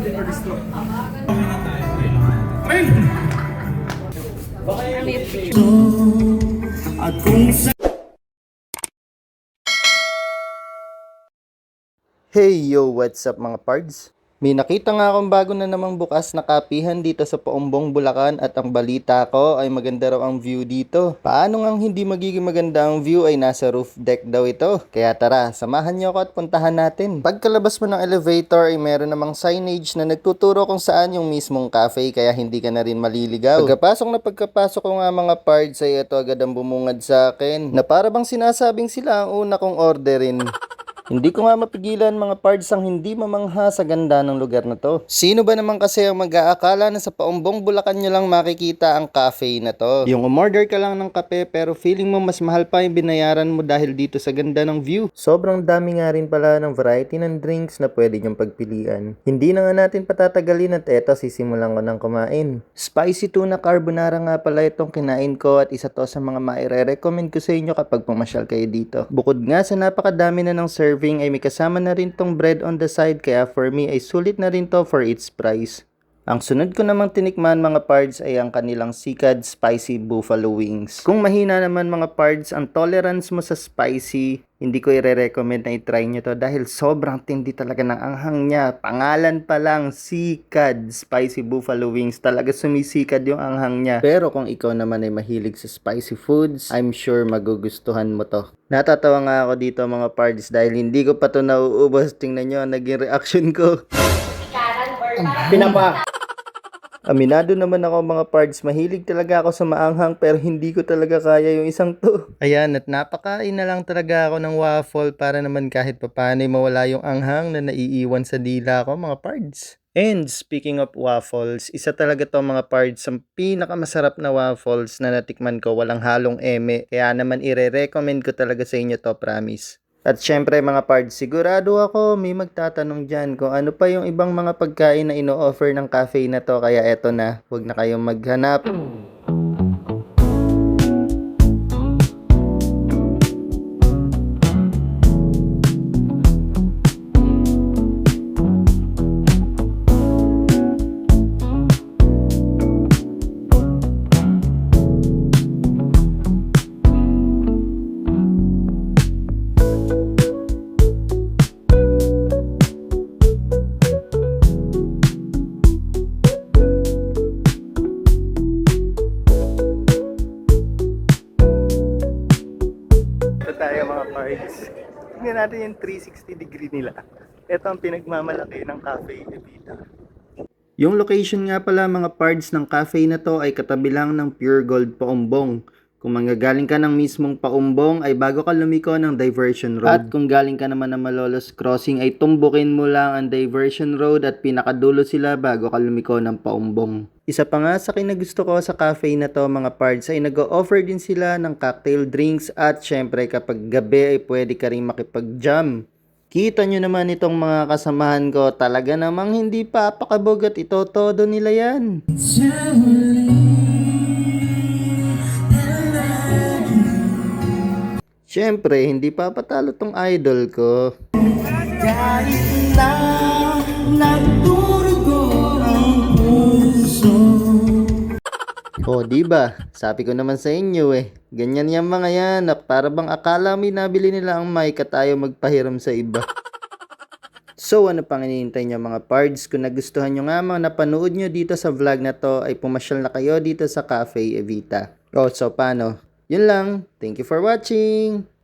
Hey yo, what's up mga pards? May nakita nga akong bago na namang bukas na kapihan dito sa Paumbong, Bulacan at ang balita ko ay maganda raw ang view dito. Paano ngang hindi magiging maganda ang view ay nasa roof deck daw ito. Kaya tara, samahan niyo ako at puntahan natin. Pagkalabas mo ng elevator ay meron namang signage na nagtuturo kung saan yung mismong cafe kaya hindi ka na rin maliligaw. Pagkapasok ko nga mga pards ay ito agad ang bumungad sa akin na para bang sinasabing sila ang una kong orderin. Hindi ko nga mapigilan mga pards ang hindi mamangha sa ganda ng lugar na to. Sino ba naman kasi ang mag-aakala na sa Paumbong, Bulacan nyo lang makikita ang cafe na to? Yung umorder ka lang ng kape pero feeling mo mas mahal pa yung binayaran mo dahil dito sa ganda ng view. Sobrang dami nga rin pala ng variety ng drinks na pwede nyong pagpilian. Hindi na nga natin patatagalin at eto sisimulan ko ng kumain. Spicy tuna carbonara nga pala itong kinain ko at isa to sa mga maire-recommend ko sa inyo kapag pumasyal kayo dito. Bukod nga sa napakadami na ng serving ay may kasama na rin tong bread on the side kaya for me ay sulit na rin to for its price. Ang sunod ko namang tinikman mga pards ay ang kanilang Sikad Spicy Buffalo Wings. Kung mahina naman mga pards ang tolerance mo sa spicy, hindi ko i-recommend na i-try nyo to dahil sobrang tindi talaga ng anghang niya. Pangalan pa lang, Sikad Spicy Buffalo Wings. Talaga sumisikad yung anghang niya. Pero kung ikaw naman ay mahilig sa spicy foods, I'm sure magugustuhan mo to. Natatawa nga ako dito mga pards dahil hindi ko pa to nauubos. Tingnan nyo ang naging reaction ko. Pinapa. Aminado naman ako mga pards, mahilig talaga ako sa maanghang pero hindi ko talaga kaya yung isang to. Ayan, at napakain na lang talaga ako ng waffle para naman kahit papaano mawala yung anghang na naiiwan sa dila ko mga pards. And speaking of waffles, isa talaga to mga pards ang pinakamasarap na waffles na natikman ko, walang halong eme. Kaya naman ire-recommend ko talaga sa inyo to, promise. At syempre mga pards, sigurado ako may magtatanong dyan kung ano pa yung ibang mga pagkain na ino-offer ng cafe na to. Kaya eto na, huwag na kayong maghanap. Tayo mga pards. Tingnan natin yung 360 degree nila. Ito ang pinagmamalaki ng Cafe Evita. Yung location nga pala mga pards ng cafe na to ay katabi lang ng Pure Gold Paumbong. Kung manggagaling ka ng mismong Paumbong ay bago ka lumiko ng Diversion Road. At kung galing ka naman ng Malolos Crossing ay tumbukin mo lang ang Diversion Road at pinakadulo sila bago ka lumiko ng Paumbong. Isa pa nga sa kinagusto ko sa cafe na to mga pards ay nag-o-offer din sila ng cocktail drinks at syempre kapag gabi ay pwede ka rin makipag-jam. Kita nyo naman itong mga kasamahan ko, talaga namang hindi papakabog at ito todo nila yan. Syempre, hindi papatalo tong idol ko. Kahit na nagdurugo ang puso. Oh, diba? Sabi ko naman sa inyo ganyan yung mga yan na para bang akala may nabili nila ang mic at ayaw magpahiram sa iba. So ano pang hinihintay nyo mga pards? Kung nagustuhan nyo nga mga napanood nyo dito sa vlog na to ay pumasyal na kayo dito sa Cafe Evita. Oh, so paano? Yun lang. Thank you for watching!